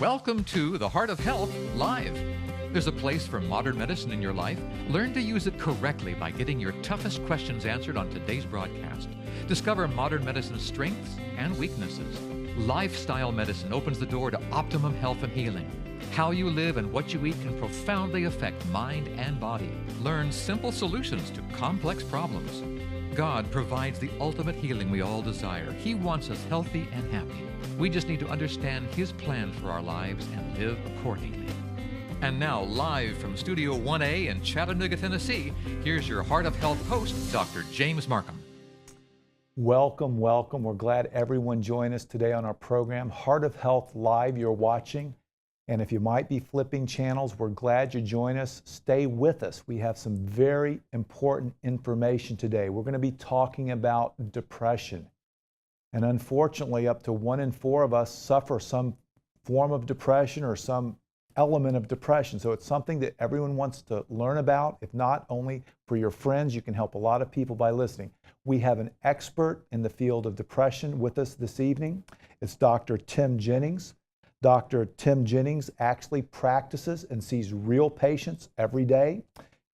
Welcome to The Heart of Health Live. There's a place for modern medicine in your life. Learn to use it correctly by getting your toughest questions answered on today's broadcast. Discover modern medicine's strengths and weaknesses. Lifestyle medicine opens the door to optimum health and healing. How you live and what you eat can profoundly affect mind and body. Learn simple solutions to complex problems. God provides the ultimate healing we all desire. He wants us healthy and happy. We just need to understand His plan for our lives and live accordingly. And now, live from Studio 1A in Chattanooga, Tennessee, here's your Heart of Health host, Dr. James Markham. Welcome, welcome. We're glad everyone joined us today on our program, Heart of Health Live, you're watching. And if you might be flipping channels, we're glad you join us. Stay with us. We have some very important information today. We're going to be talking about depression. And unfortunately, up to 1 in 4 of us suffer some form of depression or some element of depression. So it's something that everyone wants to learn about. If not only for your friends, you can help a lot of people by listening. We have an expert in the field of depression with us this evening. It's Dr. Tim Jennings. Dr. Tim Jennings actually practices and sees real patients every day.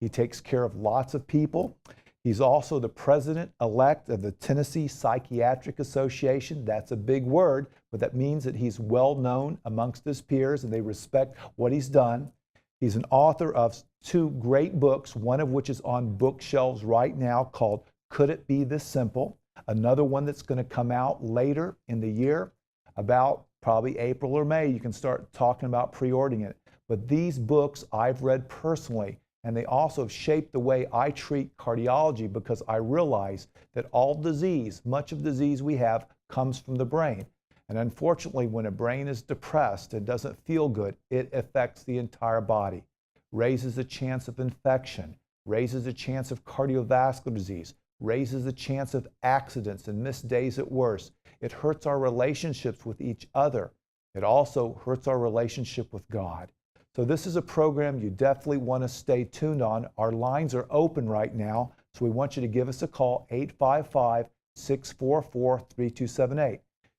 He takes care of lots of people. He's also the president-elect of the Tennessee Psychiatric Association. That's a big word, but that means that he's well known amongst his peers and they respect what he's done. He's an author of 2 great books, one of which is on bookshelves right now called Could It Be This Simple? Another one that's going to come out later in the year, about probably April or May. You can start talking about pre-ordering it. But these books I've read personally, and they also have shaped the way I treat cardiology because I realize that all disease, much of the disease we have, comes from the brain. And unfortunately, when a brain is depressed and doesn't feel good, it affects the entire body, raises the chance of infection, raises the chance of cardiovascular disease, raises the chance of accidents and missed days at worst. It hurts our relationships with each other. It also hurts our relationship with God. So this is a program you definitely want to stay tuned on. Our lines are open right now, so we want you to give us a call, 855-644-3278.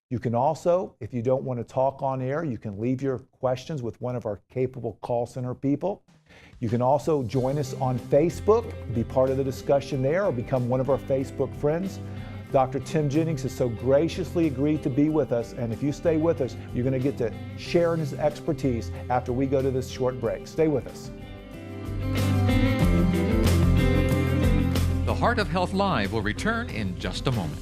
You can also, if you don't want to talk on air, you can leave your questions with one of our capable call center people. You can also join us on Facebook, be part of the discussion there, or become one of our Facebook friends. Dr. Tim Jennings has so graciously agreed to be with us, and if you stay with us, you're going to get to share in his expertise after we go to this short break. Stay with us. The Heart of Health Live will return in just a moment.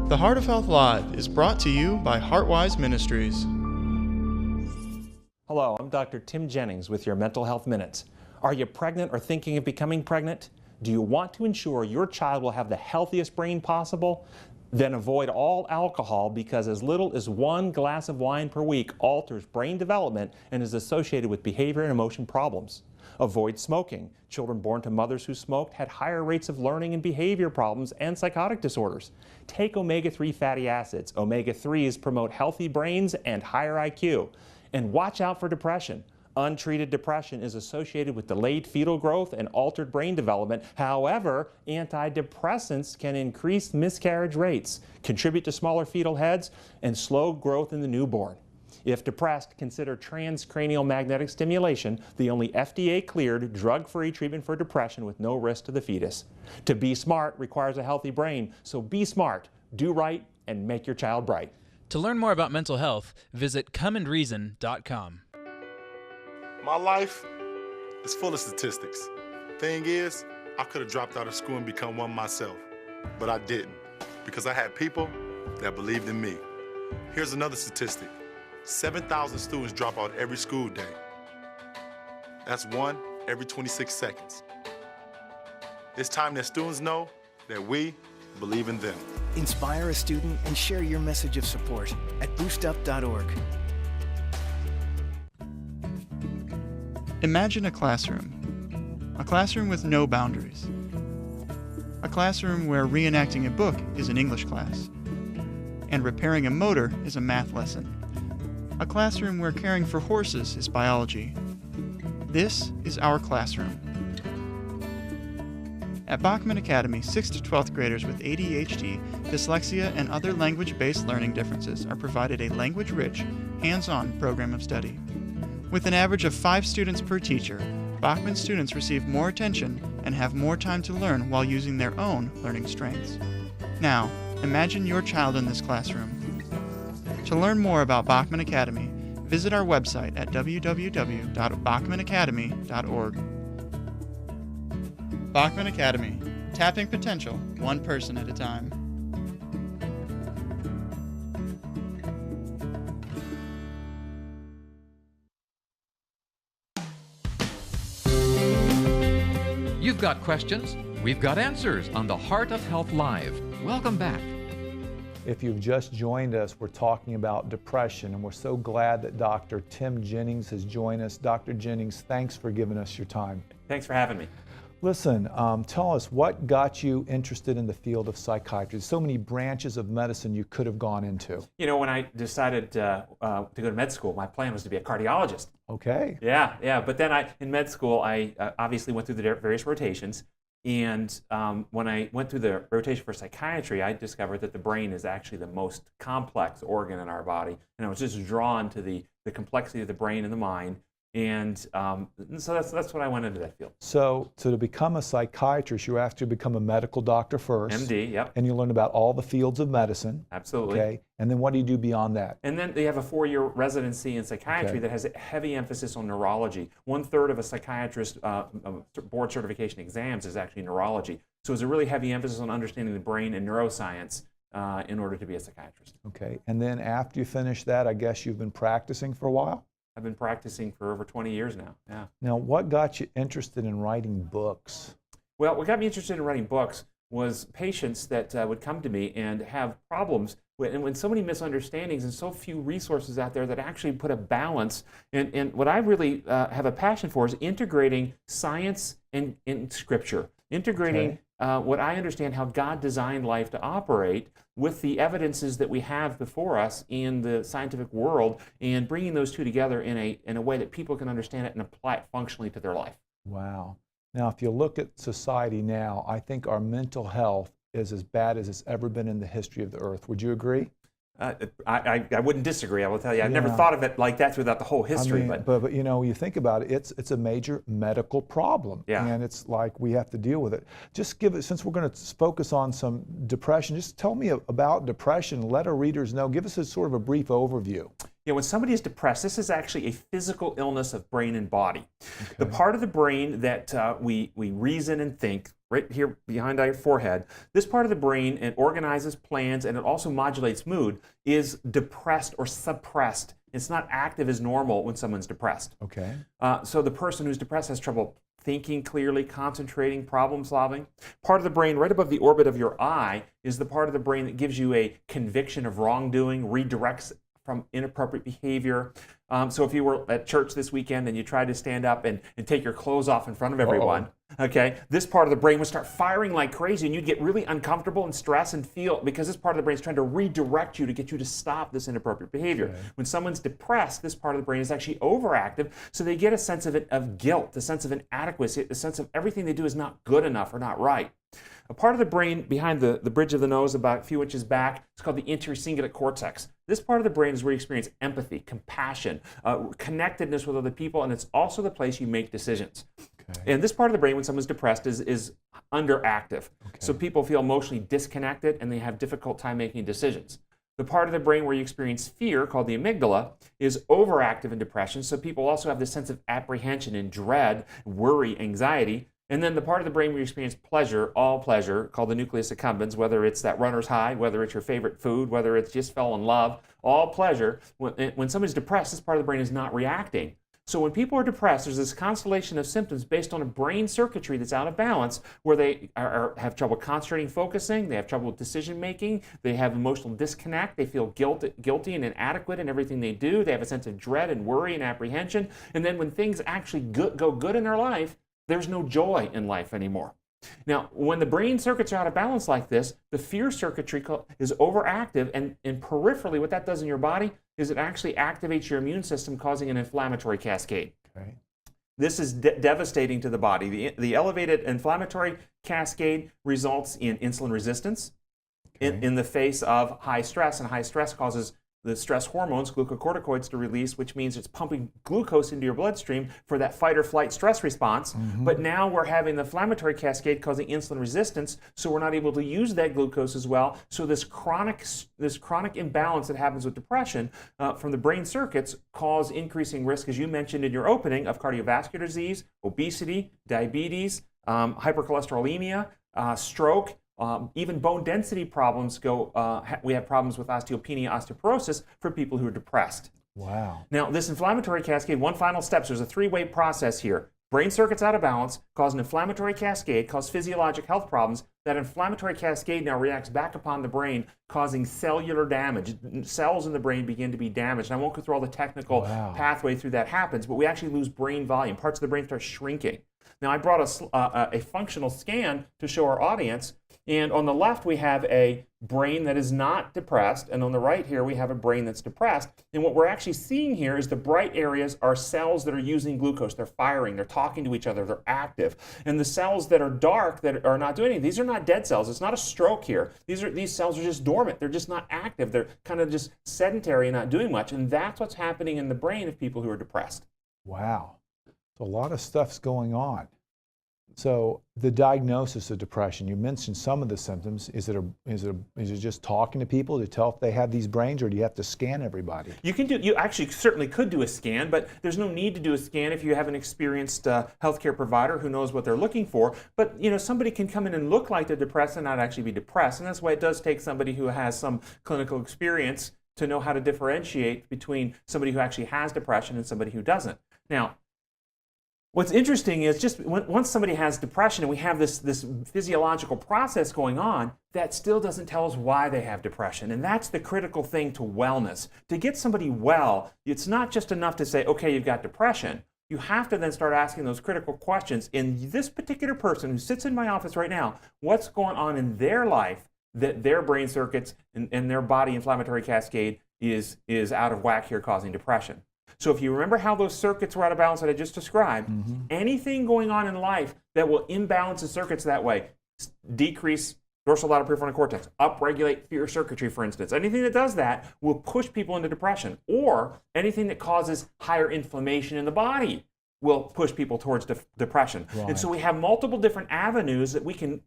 The Heart of Health Live is brought to you by Heartwise Ministries. Hello, I'm Dr. Tim Jennings with your Mental Health Minutes. Are you pregnant or thinking of becoming pregnant? Do you want to ensure your child will have the healthiest brain possible? Then avoid all alcohol because as little as 1 glass of wine per week alters brain development and is associated with behavior and emotion problems. Avoid smoking. Children born to mothers who smoked had higher rates of learning and behavior problems and psychotic disorders. Take omega-3 fatty acids. Omega-3s promote healthy brains and higher IQ. And watch out for depression. Untreated depression is associated with delayed fetal growth and altered brain development. However, antidepressants can increase miscarriage rates, contribute to smaller fetal heads, and slow growth in the newborn. If depressed, consider transcranial magnetic stimulation, the only FDA-cleared, drug-free treatment for depression with no risk to the fetus. To be smart requires a healthy brain, so be smart, do right, and make your child bright. To learn more about mental health, visit comeandreason.com. My life is full of statistics. Thing is, I could have dropped out of school and become one myself, but I didn't because I had people that believed in me. Here's another statistic. 7,000 students drop out every school day. That's 1 every 26 seconds. It's time that students know that we believe in them. Inspire a student and share your message of support at boostup.org. Imagine a classroom with no boundaries. A classroom where reenacting a book is an English class, and repairing a motor is a math lesson. A classroom where caring for horses is biology. This is our classroom. At Bachman Academy, 6th to 12th graders with ADHD, dyslexia, and other language-based learning differences are provided a language-rich, hands-on program of study. With an average of 5 students per teacher, Bachman students receive more attention and have more time to learn while using their own learning strengths. Now, imagine your child in this classroom. To learn more about Bachman Academy, visit our website at www.bachmanacademy.org. Bachman Academy, tapping potential one person at a time. You've got questions, we've got answers on the Heart of Health Live. Welcome back. If you've just joined us, we're talking about depression, and we're so glad that Dr. Tim Jennings has joined us. Dr. Jennings, thanks for giving us your time. Thanks for having me. Listen, tell us what got you interested in the field of psychiatry. There's so many branches of medicine you could have gone into. You know, when I decided to go to med school, my plan was to be a cardiologist. Okay. Yeah. But then in med school, I obviously went through the various rotations. And when I went through the rotation for psychiatry, I discovered that the brain is actually the most complex organ in our body. And I was just drawn to the complexity of the brain and the mind. And so that's what I went into that field. So to become a psychiatrist, you have to become a medical doctor first. MD, yep. And you learn about all the fields of medicine. Absolutely. Okay. And then what do you do beyond that? And then they have a 4-year residency in psychiatry that has a heavy emphasis on neurology. 1/3 of a psychiatrist board certification exams is actually neurology. So it's a really heavy emphasis on understanding the brain and neuroscience in order to be a psychiatrist. Okay. And then after you finish that, I guess you've been practicing for a while? I've been practicing for over 20 years now. Yeah. Now, what got you interested in writing books? Well, what got me interested in writing books was patients that would come to me and have problems and when so many misunderstandings and so few resources out there that actually put a balance. And what I really have a passion for is integrating science and scripture, integrating what I understand how God designed life to operate with the evidences that we have before us in the scientific world, and bringing those two together in a way that people can understand it and apply it functionally to their life. Wow. Now, if you look at society now, I think our mental health is as bad as it's ever been in the history of the earth. Would you agree? I wouldn't disagree. I will tell you, I've never thought of it like that throughout the whole history. I mean, but you know, you think about it, it's a major medical problem, and it's like we have to deal with it. Just give it, since we're going to focus on some depression, just tell me about depression. Let our readers know. Give us a sort of a brief overview. Yeah, when somebody is depressed, this is actually a physical illness of brain and body. Okay. The part of the brain that we reason and think, right here behind our forehead, this part of the brain, it organizes, plans, and it also modulates mood, is depressed or suppressed. It's not active as normal when someone's depressed. Okay. So the person who's depressed has trouble thinking clearly, concentrating, problem solving. Part of the brain right above the orbit of your eye is the part of the brain that gives you a conviction of wrongdoing, redirects from inappropriate behavior. So if you were at church this weekend and you tried to stand up and take your clothes off in front of everyone, okay, this part of the brain would start firing like crazy, and you'd get really uncomfortable and stress and feel, because this part of the brain is trying to redirect you to get you to stop this inappropriate behavior. Okay. When someone's depressed, this part of the brain is actually overactive, so they get a sense of guilt, a sense of inadequacy, a sense of everything they do is not good enough or not right. A part of the brain behind the bridge of the nose, about a few inches back, is called the anterior cingulate cortex. This part of the brain is where you experience empathy, compassion, connectedness with other people, and it's also the place you make decisions. Okay. And this part of the brain, when someone's depressed, is underactive. Okay. So people feel emotionally disconnected, and they have difficult time making decisions. The part of the brain where you experience fear, called the amygdala, is overactive in depression, so people also have this sense of apprehension and dread, worry, anxiety. And then the part of the brain where you experience pleasure, all pleasure, called the nucleus accumbens, whether it's that runner's high, whether it's your favorite food, whether it's just fell in love, all pleasure. When somebody's depressed, this part of the brain is not reacting. So when people are depressed, there's this constellation of symptoms based on a brain circuitry that's out of balance, where they have trouble concentrating, focusing, they have trouble with decision making, they have emotional disconnect, they feel guilty and inadequate in everything they do, they have a sense of dread and worry and apprehension, and then when things actually go good in their life, there's no joy in life anymore. Now, when the brain circuits are out of balance like this, the fear circuitry is overactive, and peripherally what that does in your body is it actually activates your immune system, causing an inflammatory cascade. Okay. This is devastating to the body. The elevated inflammatory cascade results in insulin resistance in the face of high stress, and high stress causes the stress hormones, glucocorticoids, to release, which means it's pumping glucose into your bloodstream for that fight or flight stress response. But now we're having the inflammatory cascade causing insulin resistance, so we're not able to use that glucose as well. So this chronic imbalance that happens with depression from the brain circuits cause increasing risk, as you mentioned in your opening, of cardiovascular disease, obesity, diabetes, hypercholesterolemia, stroke. Even bone density problems we have problems with osteopenia, osteoporosis for people who are depressed. Wow. Now, this inflammatory cascade, one final step, so there's a three-way process here. Brain circuits out of balance cause an inflammatory cascade, cause physiologic health problems. That inflammatory cascade now reacts back upon the brain, causing cellular damage. Cells in the brain begin to be damaged. And I won't go through all the technical pathway through that happens, but we actually lose brain volume. Parts of the brain start shrinking. Now, I brought a functional scan to show our audience. And on the left, we have a brain that is not depressed. And on the right here, we have a brain that's depressed. And what we're actually seeing here is the bright areas are cells that are using glucose. They're firing. They're talking to each other. They're active. And the cells that are dark, that are not doing anything, these are not dead cells. It's not a stroke here. These cells are just dormant. They're just not active. They're kind of just sedentary and not doing much. And that's what's happening in the brain of people who are depressed. Wow. So a lot of stuff's going on. So the diagnosis of depression, you mentioned some of the symptoms. Is it just talking to people to tell if they have these brains, or do you have to scan everybody? You actually certainly could do a scan, but there's no need to do a scan if you have an experienced healthcare provider who knows what they're looking for. But somebody can come in and look like they're depressed and not actually be depressed, and that's why it does take somebody who has some clinical experience to know how to differentiate between somebody who actually has depression and somebody who doesn't. Now, what's interesting is just once somebody has depression and we have this physiological process going on, that still doesn't tell us why they have depression. And that's the critical thing to wellness. To get somebody well, it's not just enough to say, okay, you've got depression. You have to then start asking those critical questions. In this particular person who sits in my office right now, what's going on in their life that their brain circuits and their body inflammatory cascade is out of whack here, causing depression? So if you remember how those circuits were out of balance that I just described, anything going on in life that will imbalance the circuits that way, decrease dorsolateral prefrontal cortex, upregulate fear circuitry, for instance, anything that does that will push people into depression, or anything that causes higher inflammation in the body will push people towards depression. Right. And so we have multiple different avenues that we can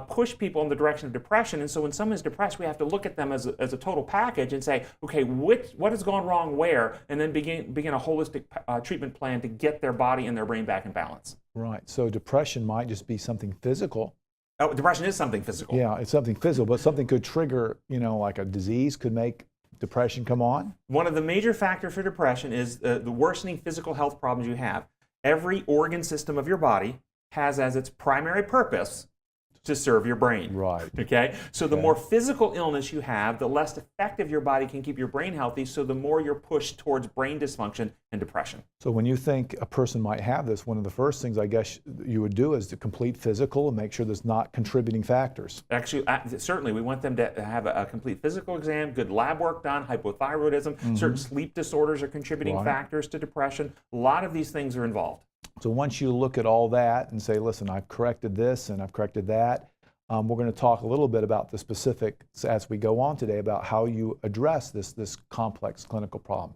push people in the direction of depression. And so when someone is depressed, we have to look at them as a total package and say, okay, what has gone wrong where, and then begin a holistic treatment plan to get their body and their brain back in balance. Right. So depression might just be something physical. Oh, depression is something physical. Yeah, it's something physical, but something could trigger, like a disease could make depression come on? One of the major factors for depression is the worsening physical health problems you have. Every organ system of your body has as its primary purpose to serve your brain. Right. Okay? So the more physical illness you have, the less effective your body can keep your brain healthy, so the more you're pushed towards brain dysfunction and depression. So when you think a person might have this, one of the first things I guess you would do is to complete physical and make sure there's not contributing factors. Actually, certainly we want them to have a complete physical exam, good lab work done, hypothyroidism, certain sleep disorders are contributing factors to depression. A lot of these things are involved. So once you look at all that and say, listen, I've corrected this and I've corrected that, we're going to talk a little bit about the specifics as we go on today about how you address this complex clinical problem.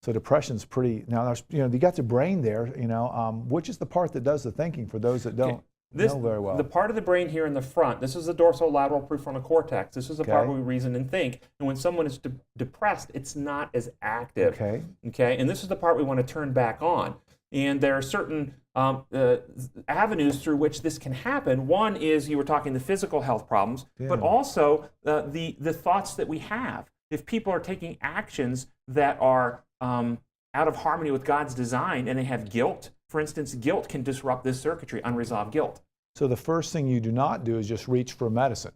So depression's pretty, now there's, you got the brain there, which is the part that does the thinking for those that don't know very well. The part of the brain here in the front, this is the dorsolateral prefrontal cortex. This is the part where we reason and think. And when someone is depressed, it's not as active. Okay. And this is the part we want to turn back on. And there are certain avenues through which this can happen. One is, you were talking the physical health problems, but also the thoughts that we have. If people are taking actions that are out of harmony with God's design and they have guilt, for instance, guilt can disrupt this circuitry, unresolved guilt. So the first thing you do not do is just reach for medicine.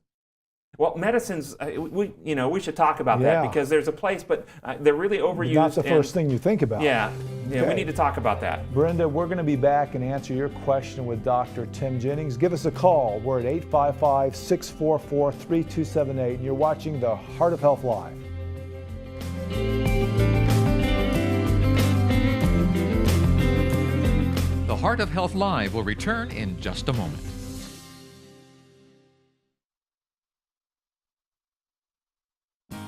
Well, medicines, we should talk about that because there's a place, but they're really overused. Not the first thing you think about. Yeah, we need to talk about that. Brenda, we're going to be back and answer your question with Dr. Tim Jennings. Give us a call. We're at 855-644-3278, and you're watching the Heart of Health Live. The Heart of Health Live will return in just a moment.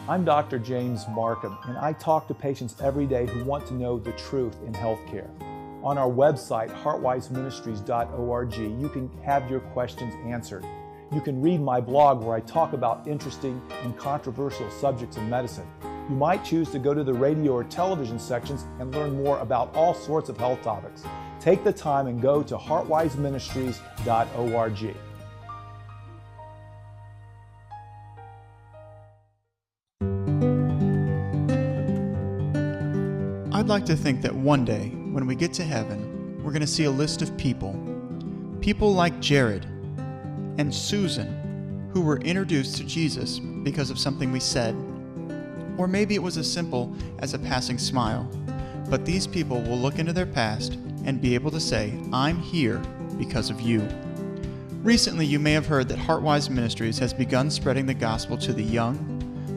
I'm Dr. James Markham, and I talk to patients every day who want to know the truth in healthcare. On our website, heartwiseministries.org, you can have your questions answered. You can read my blog where I talk about interesting and controversial subjects in medicine. You might choose to go to the radio or television sections and learn more about all sorts of health topics. Take the time and go to heartwiseministries.org. I'd like to think that one day, when we get to heaven, we're going to see a list of people like Jared and Susan, who were introduced to Jesus because of something we said. Or maybe it was as simple as a passing smile. But these people will look into their past and be able to say, I'm here because of you. Recently, you may have heard that Heartwise Ministries has begun spreading the gospel to the young,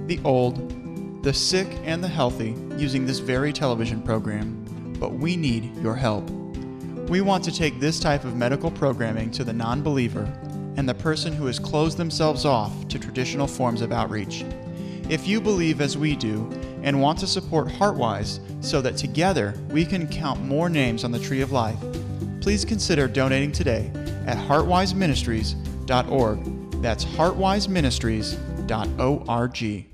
the old, the sick, and the healthy using this very television program. But we need your help. We want to take this type of medical programming to the non-believer and the person who has closed themselves off to traditional forms of outreach. If you believe as we do and want to support Heartwise so that together we can count more names on the tree of life, please consider donating today at heartwiseministries.org. That's heartwiseministries.org.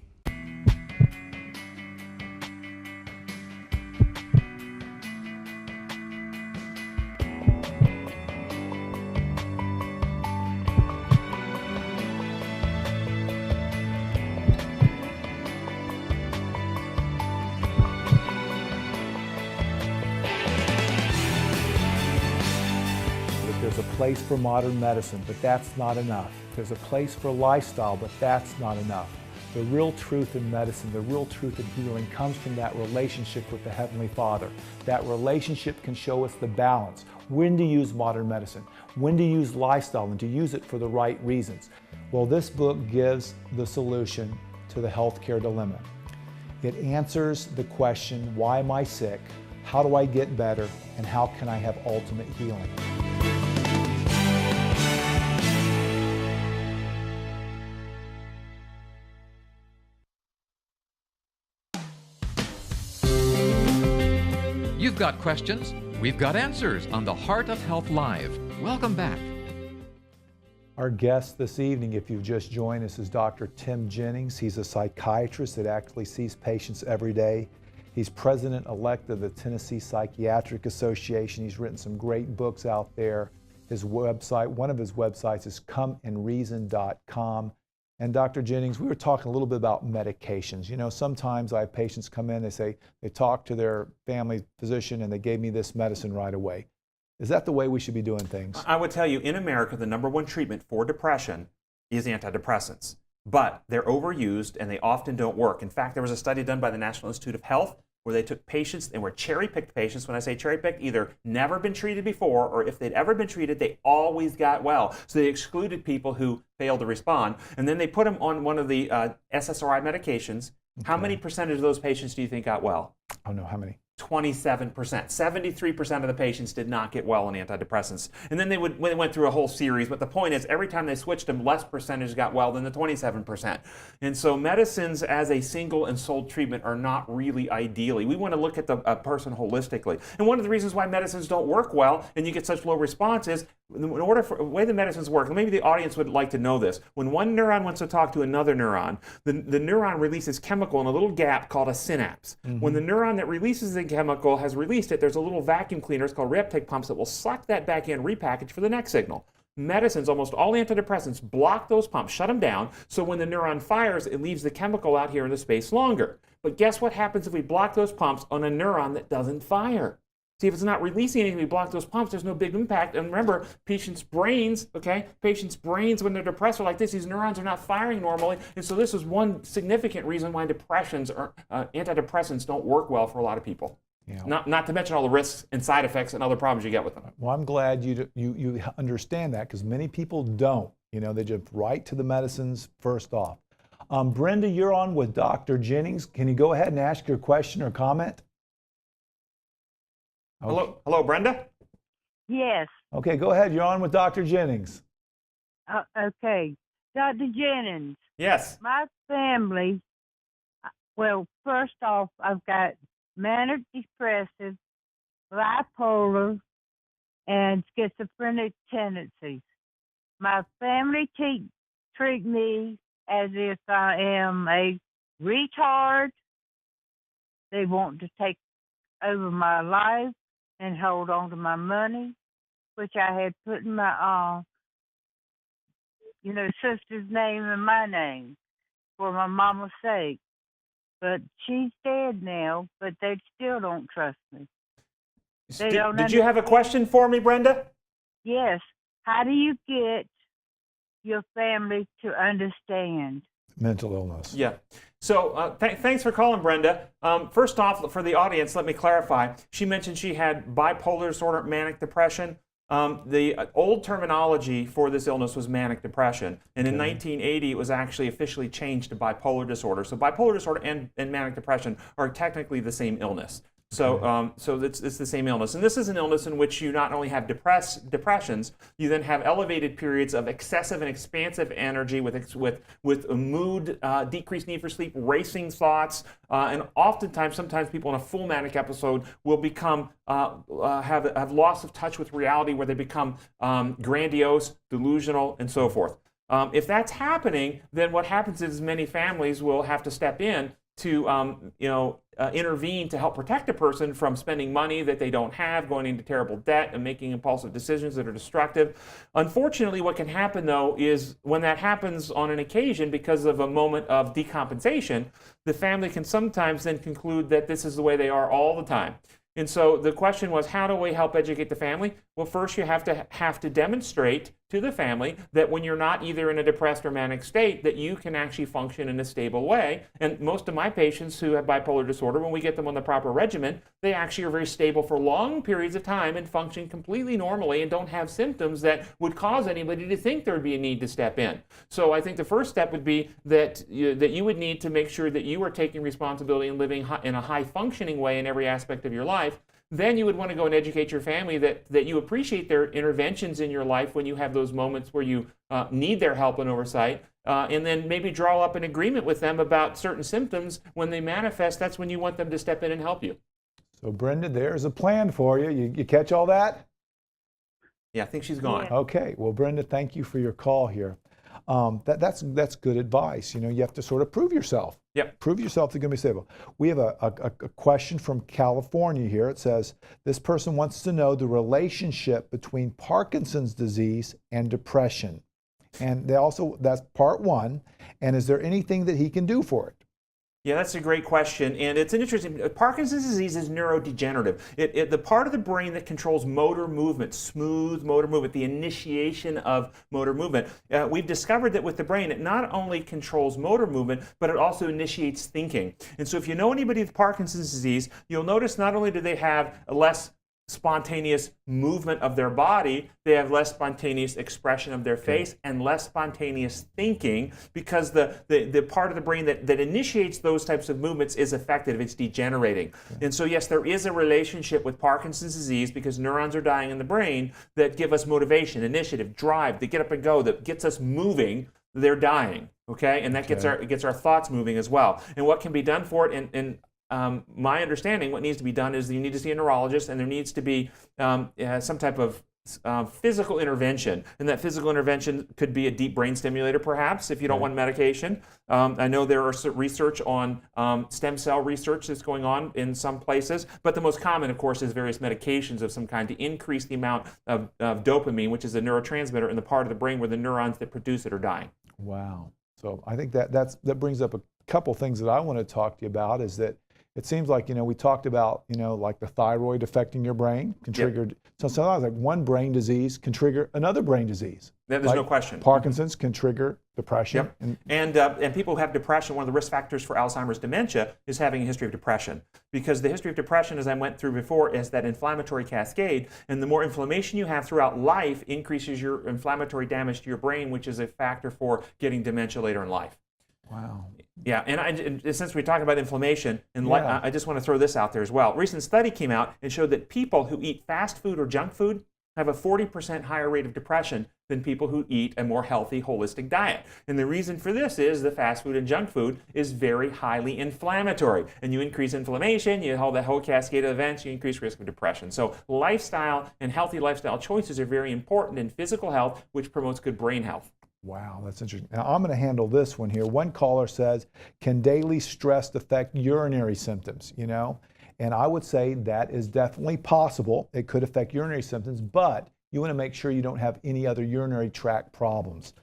There's a place for modern medicine, but that's not enough. There's a place for lifestyle, but that's not enough. The real truth in medicine, the real truth in healing comes from that relationship with the Heavenly Father. That relationship can show us the balance, when to use modern medicine, when to use lifestyle, and to use it for the right reasons. Well, this book gives the solution to the healthcare dilemma. It answers the question, why am I sick? How do I get better? And how can I have ultimate healing? You've got questions, we've got answers on The Heart of Health Live. Welcome back. Our guest this evening, if you've just joined us, is Dr. Tim Jennings. He's a psychiatrist that actually sees patients every day. He's president-elect of the Tennessee Psychiatric Association. He's written some great books out there. His website, one of his websites is comeandreason.com. And Dr. Jennings, we were talking a little bit about medications. You know, sometimes I have patients come in, they talk to their family physician and they gave me this medicine right away. Is that the way we should be doing things? I would tell you, in America, the #1 treatment for depression is antidepressants. But they're overused and they often don't work. In fact, there was a study done by the National Institute of Health where they took patients and were cherry-picked patients. When I say cherry-picked, either never been treated before, or if they'd ever been treated, they always got well. So they excluded people who failed to respond. And then they put them on one of the SSRI medications. Okay. How many percentage of those patients do you think got well? Oh no, how many? 27%. 73% of the patients did not get well on antidepressants. And then they went through a whole series, but the point is every time they switched them, less percentage got well than the 27%. And so medicines as a single and sole treatment are not really ideally. We want to look at the person holistically. And one of the reasons why medicines don't work well and you get such low response is the way the medicines work, maybe the audience would like to know this. When one neuron wants to talk to another neuron, the neuron releases chemical in a little gap called a synapse. Mm-hmm. When the neuron that releases the chemical has released it, there's a little vacuum cleaner, it's called reuptake pumps, that will suck that back in, repackage for the next signal. Medicines, almost all antidepressants, block those pumps, shut them down, so when the neuron fires, it leaves the chemical out here in the space longer. But guess what happens if we block those pumps on a neuron that doesn't fire? See, if it's not releasing anything, we block those pumps, there's no big impact. And remember, patients' brains, when they're depressed are like this, these neurons are not firing normally. And so this is one significant reason why antidepressants don't work well for a lot of people. Yeah. Not to mention all the risks and side effects and other problems you get with them. Well, I'm glad you understand that, because many people don't. You know, they jump right to the medicines first off. Brenda, you're on with Dr. Jennings. Can you go ahead and ask your question or comment? Okay. Hello, Brenda? Yes. Okay, go ahead. You're on with Dr. Jennings. Okay. Dr. Jennings, Yes. my family, well, first off, I've got manic depressive, bipolar, and schizophrenic tendencies. My family treat me as if I am a retard. They want to take over my life and hold on to my money, which I had put in my, sister's name and my name for my mama's sake. But she's dead now, but they still don't trust me. Did you have a question for me, Brenda? Yes. How do you get your family to understand? Mental illness. Yeah. So thanks for calling, Brenda. First off, for the audience, let me clarify. She mentioned she had bipolar disorder, manic depression. The old terminology for this illness was manic depression. And in 1980, it was actually officially changed to bipolar disorder. So bipolar disorder and manic depression are technically the same illness. So, it's the same illness. And this is an illness in which you not only have depressions, you then have elevated periods of excessive and expansive energy with a mood, decreased need for sleep, racing thoughts, and oftentimes, sometimes people in a full manic episode will become, have loss of touch with reality, where they become grandiose, delusional, and so forth. If that's happening, then what happens is many families will have to step in to intervene to help protect a person from spending money that they don't have, going into terrible debt, and making impulsive decisions that are destructive. Unfortunately, what can happen, though, is when that happens on an occasion because of a moment of decompensation, the family can sometimes then conclude that this is the way they are all the time. And so the question was, how do we help educate the family? Well, first you have to demonstrate to the family that when you're not either in a depressed or manic state, that you can actually function in a stable way. And most of my patients who have bipolar disorder, when we get them on the proper regimen, they actually are very stable for long periods of time and function completely normally and don't have symptoms that would cause anybody to think there would be a need to step in. So I think the first step would be that you would need to make sure that you are taking responsibility and living in a high functioning way in every aspect of your life. Then you would want to go and educate your family that you appreciate their interventions in your life when you have those moments where you need their help and oversight, and then maybe draw up an agreement with them about certain symptoms. When they manifest, that's when you want them to step in and help you. So Brenda, there's a plan for you. You catch all that? Yeah, I think she's gone. Okay. Well, Brenda, thank you for your call here. That's good advice. You have to sort of prove yourself. Yep. Prove yourself to be going to be stable. We have a question from California here. It says, this person wants to know the relationship between Parkinson's disease and depression. And that's part one. And is there anything that he can do for it? Yeah, that's a great question, and it's an interesting. Parkinson's disease is neurodegenerative. The part of the brain that controls motor movement, smooth motor movement, the initiation of motor movement. We've discovered that with the brain, it not only controls motor movement, but it also initiates thinking. And so if you know anybody with Parkinson's disease, you'll notice not only do they have less spontaneous movement of their body, they have less spontaneous expression of their face and less spontaneous thinking, because the part of the brain that initiates those types of movements is affected, it's degenerating. And so yes, there is a relationship with Parkinson's disease, because neurons are dying in the brain that give us motivation, initiative, drive, that get up and go, that gets us moving. They're dying, okay? And that gets our thoughts moving as well. And what can be done for it, and my understanding, what needs to be done is you need to see a neurologist, and there needs to be some type of physical intervention. And that physical intervention could be a deep brain stimulator, perhaps, if you don't want medication. I know there are research on stem cell research that's going on in some places, but the most common, of course, is various medications of some kind to increase the amount of dopamine, which is a neurotransmitter in the part of the brain where the neurons that produce it are dying. Wow. So I think that brings up a couple things that I want to talk to you about. Is that it seems like, we talked about, like the thyroid affecting your brain can trigger. So sometimes like one brain disease can trigger another brain disease. There's like no question. Parkinson's can trigger depression. Yep. And people who have depression, one of the risk factors for Alzheimer's dementia is having a history of depression. Because the history of depression, as I went through before, is that inflammatory cascade. And the more inflammation you have throughout life increases your inflammatory damage to your brain, which is a factor for getting dementia later in life. Wow. Yeah, and since we talk about inflammation, I just want to throw this out there as well. A recent study came out and showed that people who eat fast food or junk food have a 40% higher rate of depression than people who eat a more healthy, holistic diet. And the reason for this is the fast food and junk food is very highly inflammatory. And you increase inflammation, you hold that whole cascade of events, you increase risk of depression. So lifestyle and healthy lifestyle choices are very important in physical health, which promotes good brain health. Wow, that's interesting. Now, I'm going to handle this one here. One caller says, can daily stress affect urinary symptoms, And I would say that is definitely possible. It could affect urinary symptoms, but you want to make sure you don't have any other urinary tract problems.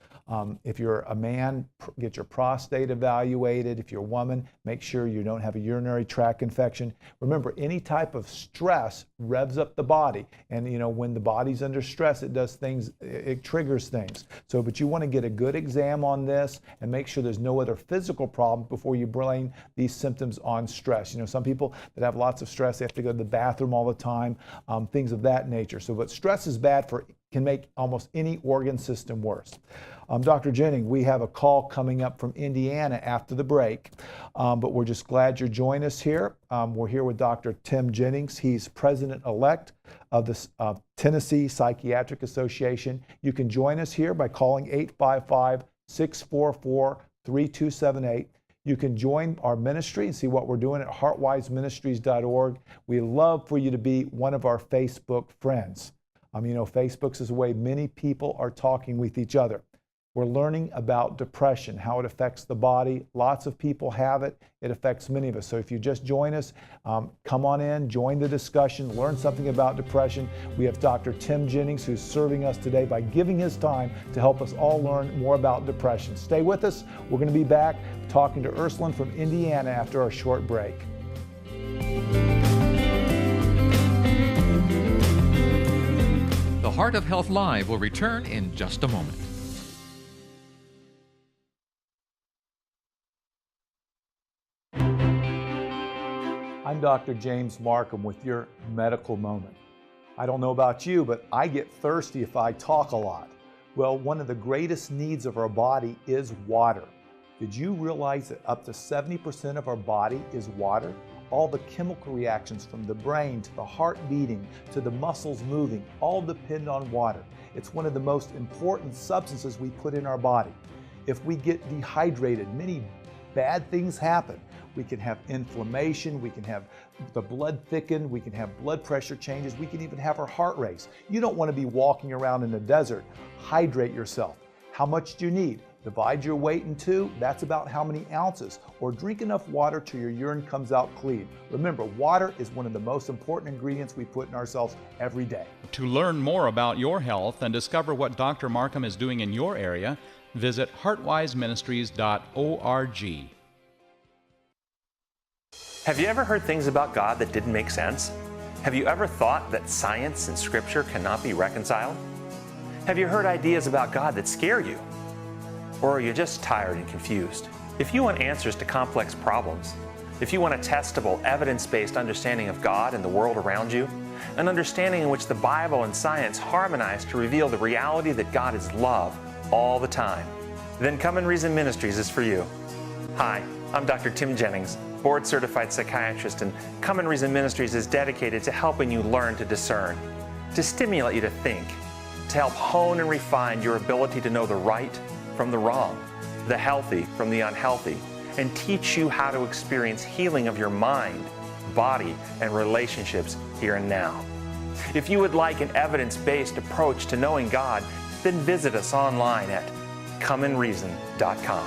If you're a man, get your prostate evaluated. If you're a woman, make sure you don't have a urinary tract infection. Remember, any type of stress revs up the body. And when the body's under stress, it does things, it triggers things. But you want to get a good exam on this and make sure there's no other physical problem before you blame these symptoms on stress. Some people that have lots of stress, they have to go to the bathroom all the time, things of that nature. But stress is bad can make almost any organ system worse. Dr. Jennings, we have a call coming up from Indiana after the break, but we're just glad you're joining us here. We're here with Dr. Tim Jennings. He's president-elect of the Tennessee Psychiatric Association. You can join us here by calling 855-644-3278. You can join our ministry and see what we're doing at heartwiseministries.org. We love for you to be one of our Facebook friends. Facebook is a way many people are talking with each other. We're learning about depression, how it affects the body. Lots of people have it. It affects many of us. So if you just join us, come on in, join the discussion, learn something about depression. We have Dr. Tim Jennings, who's serving us today by giving his time to help us all learn more about depression. Stay with us. We're going to be back talking to Ursuline from Indiana after our short break. The Heart of Health Live will return in just a moment. I'm Dr. James Markham with your medical moment. I don't know about you, but I get thirsty if I talk a lot. Well, one of the greatest needs of our body is water. Did you realize that up to 70% of our body is water? All the chemical reactions from the brain to the heart beating to the muscles moving all depend on water. It's one of the most important substances we put in our body. If we get dehydrated, many bad things happen. We can have inflammation, we can have the blood thicken, we can have blood pressure changes, we can even have our heart race. You don't want to be walking around in the desert. Hydrate yourself. How much do you need? Divide your weight in two, that's about how many ounces. Or drink enough water till your urine comes out clean. Remember, water is one of the most important ingredients we put in ourselves every day. To learn more about your health and discover what Dr. Markham is doing in your area, visit heartwiseministries.org. Have you ever heard things about God that didn't make sense? Have you ever thought that science and Scripture cannot be reconciled? Have you heard ideas about God that scare you? Or are you just tired and confused? If you want answers to complex problems, if you want a testable, evidence-based understanding of God and the world around you, an understanding in which the Bible and science harmonize to reveal the reality that God is love all the time, then Come and Reason Ministries is for you. Hi, I'm Dr. Tim Jennings, board-certified psychiatrist, and Come and Reason Ministries is dedicated to helping you learn to discern, to stimulate you to think, to help hone and refine your ability to know the right from the wrong, the healthy from the unhealthy, and teach you how to experience healing of your mind, body, and relationships here and now. If you would like an evidence-based approach to knowing God, then visit us online at comeandreason.com.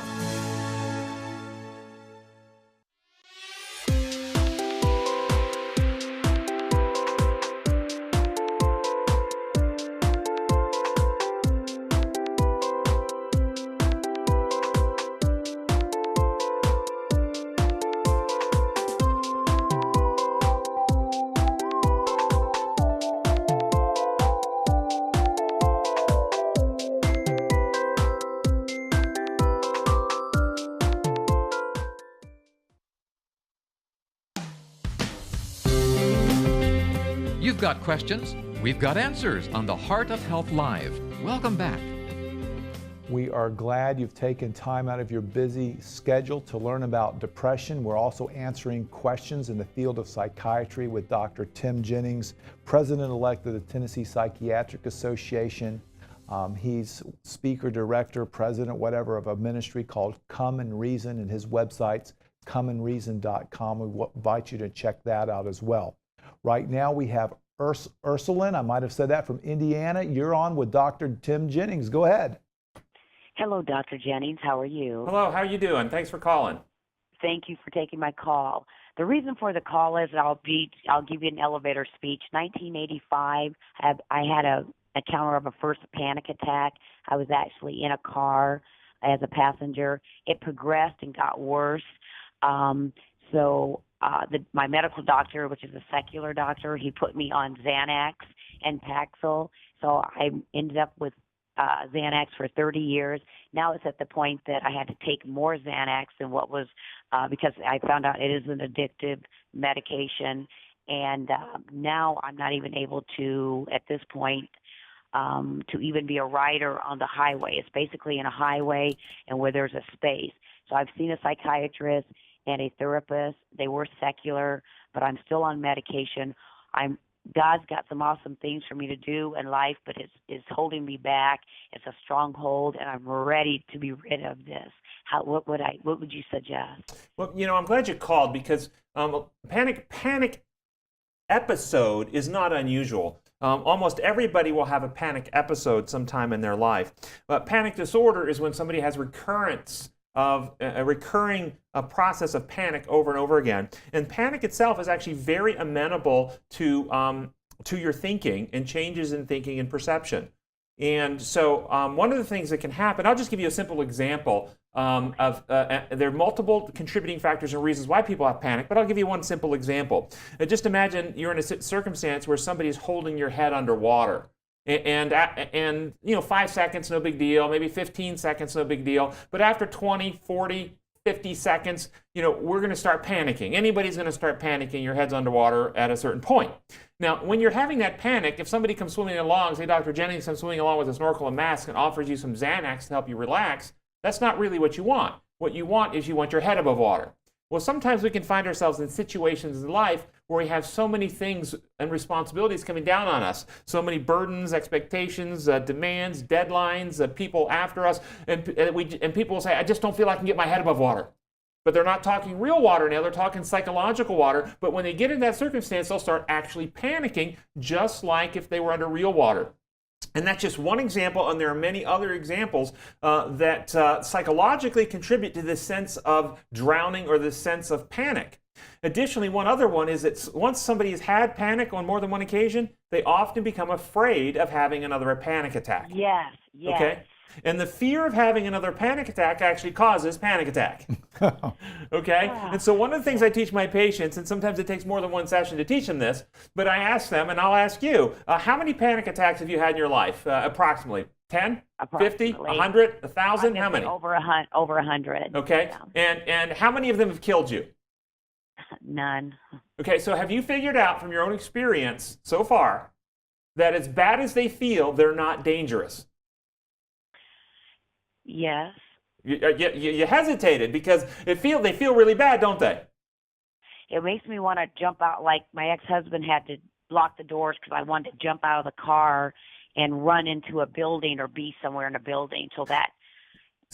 You've got questions, we've got answers on the Heart of Health Live. Welcome back. We are glad you've taken time out of your busy schedule to learn about depression. We're also answering questions in the field of psychiatry with Dr. Tim Jennings, President-elect of the Tennessee Psychiatric Association. He's speaker, director, president, whatever, of a ministry called Come and Reason, and his website's comeandreason.com. We invite you to check that out as well. Right now we have Ursuline, I might have said that, from Indiana. You're on with Dr. Tim Jennings. Go ahead. Hello, Dr. Jennings. How are you? Hello, how are you doing? Thanks for calling. Thank you for taking my call. The reason for the call is I'll give you an elevator speech. 1985, I had a encounter of a first panic attack. I was actually in a car as a passenger. It progressed and got worse. My medical doctor, which is a secular doctor, he put me on Xanax and Paxil. So I ended up with Xanax for 30 years. Now it's at the point that I had to take more Xanax than what was, because I found out it is an addictive medication. And now I'm not even able to, at this point, to even be a rider on the highway. It's basically in a highway and where there's a space. So I've seen a psychiatrist and a therapist. They were secular, but I'm still on medication. God's got some awesome things for me to do in life, but it's holding me back. It's a stronghold, and I'm ready to be rid of this. What would you suggest? Well, I'm glad you called, because panic episode is not unusual. Almost everybody will have a panic episode sometime in their life. But panic disorder is when somebody has recurrence of a recurring process of panic over and over again. And panic itself is actually very amenable to your thinking and changes in thinking and perception. And so one of the things that can happen, I'll just give you a simple example there are multiple contributing factors and reasons why people have panic, but I'll give you one simple example. Just imagine you're in a circumstance where somebody's holding your head underwater. And 5 seconds, no big deal. Maybe 15 seconds, no big deal. But after 20, 40, 50 seconds, we're going to start panicking. Anybody's going to start panicking. Your head's underwater at a certain point. Now, when you're having that panic, if somebody comes swimming along, say Dr. Jennings comes swimming along with a snorkel and mask and offers you some Xanax to help you relax, that's not really what you want. What you want is you want your head above water. Well, sometimes we can find ourselves in situations in life where we have so many things and responsibilities coming down on us, so many burdens, expectations, demands, deadlines, people after us, and people will say, I just don't feel I can get my head above water. But they're not talking real water now, they're talking psychological water. But when they get in that circumstance, they'll start actually panicking, just like if they were under real water. And that's just one example, and there are many other examples that psychologically contribute to this sense of drowning or this sense of panic. Additionally, one other one is that once somebody has had panic on more than one occasion, they often become afraid of having another panic attack. Yes. Okay? And the fear of having another panic attack actually causes panic attack. Okay? And so one of the things I teach my patients, and sometimes it takes more than one session to teach them this, but I ask them, and I'll ask you, how many panic attacks have you had in your life, approximately? 10? 50? 100? 1,000? How many? Over 100. Okay. Yeah. And how many of them have killed you? None. Okay, so have you figured out from your own experience so far that as bad as they feel, they're not dangerous? Yes. You hesitated because they feel really bad, don't they? It makes me want to jump out. Like my ex-husband had to lock the doors because I wanted to jump out of the car and run into a building or be somewhere in a building.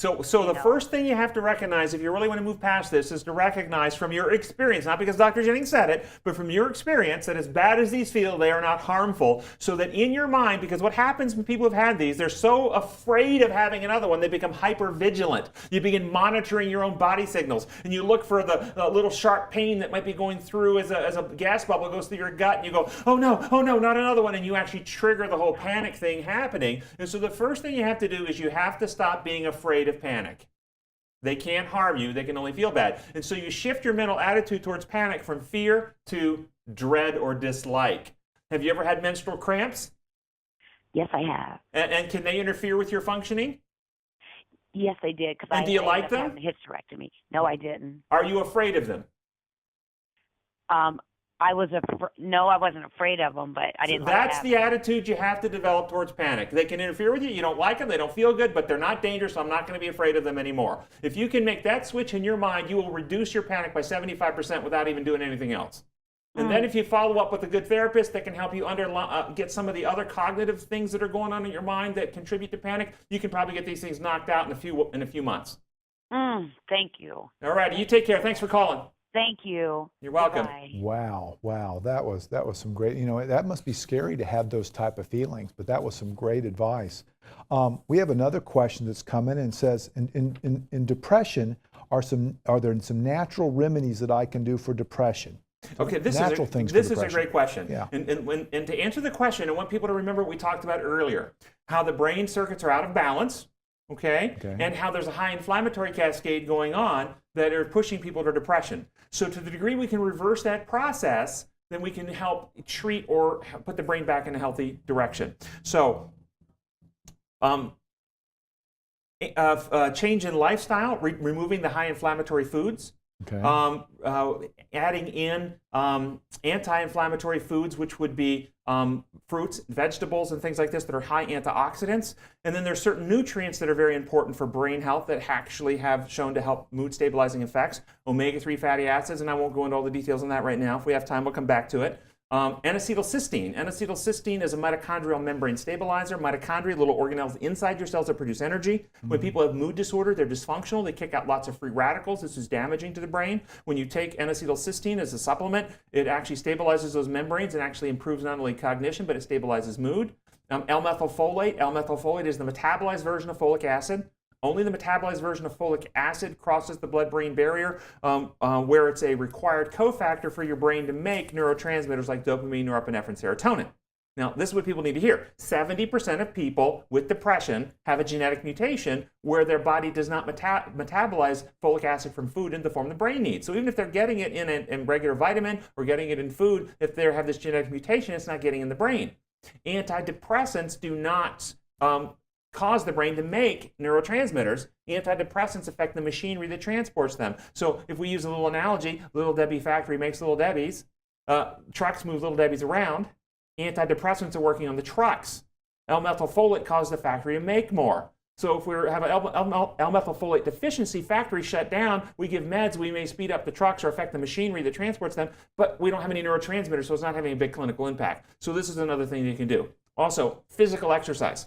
So the first thing you have to recognize, if you really want to move past this, is to recognize from your experience, not because Dr. Jennings said it, but from your experience, that as bad as these feel, they are not harmful. So that in your mind, because what happens when people have had these, they're so afraid of having another one, they become hyper-vigilant. You begin monitoring your own body signals, and you look for the little sharp pain that might be going through as a gas bubble goes through your gut, and you go, oh no, not another one, and you actually trigger the whole panic thing happening. And so the first thing you have to do is you have to stop being afraid of panic. They can't harm you, they can only feel bad. And so you shift your mental attitude towards panic from fear to dread or dislike. Have you ever had menstrual cramps? Yes, I have. And can they interfere with your functioning? Yes, they did. And do you like them? Having a hysterectomy. No, I didn't. Are you afraid of them? No, I wasn't afraid of them, but I didn't. That's the attitude you have to develop towards panic. They can interfere with you. You don't like them. They don't feel good, but they're not dangerous, so I'm not going to be afraid of them anymore. If you can make that switch in your mind, you will reduce your panic by 75% without even doing anything else. And then if you follow up with a good therapist that can help you get some of the other cognitive things that are going on in your mind that contribute to panic, you can probably get these things knocked out in a few months. Thank you. All right, you take care. Thanks for calling. Thank you. You're welcome. Bye. Wow, that was some great. That must be scary to have those type of feelings, but that was some great advice. We have another question that's come in and says, in depression, are there some natural remedies that I can do for depression? Okay, this is a great question. Yeah. And to answer the question, I want people to remember what we talked about earlier, how the brain circuits are out of balance, okay? And how there's a high inflammatory cascade going on that are pushing people to depression. So to the degree we can reverse that process, then we can help treat or put the brain back in a healthy direction. So change in lifestyle, removing the high inflammatory foods, adding in anti-inflammatory foods, which would be fruits, vegetables, and things like this that are high antioxidants. And then there's certain nutrients that are very important for brain health that actually have shown to help mood stabilizing effects. Omega-3 fatty acids, and I won't go into all the details on that right now. If we have time, we'll come back to it. N-acetylcysteine. N-acetylcysteine is a mitochondrial membrane stabilizer. Mitochondria, little organelles inside your cells that produce energy. When people have mood disorder, they're dysfunctional. They kick out lots of free radicals. This is damaging to the brain. When you take N-acetylcysteine as a supplement, it actually stabilizes those membranes and actually improves not only cognition, but it stabilizes mood. L-methylfolate. L-methylfolate is the metabolized version of folic acid. Only the metabolized version of folic acid crosses the blood-brain barrier where it's a required cofactor for your brain to make neurotransmitters like dopamine, norepinephrine, serotonin. Now, this is what people need to hear. 70% of people with depression have a genetic mutation where their body does not metabolize folic acid from food in the form the brain needs. So even if they're getting it in regular vitamin or getting it in food, if they have this genetic mutation, it's not getting in the brain. Antidepressants do not cause the brain to make neurotransmitters. Antidepressants affect the machinery that transports them. So if we use a little analogy, Little Debbie factory makes Little Debbies, trucks move Little Debbies around, antidepressants are working on the trucks. L-methylfolate causes the factory to make more. So if we have an L-methylfolate deficiency, factory shut down, we give meds, we may speed up the trucks or affect the machinery that transports them, but we don't have any neurotransmitters, so it's not having a big clinical impact. So this is another thing you can do. Also, physical exercise.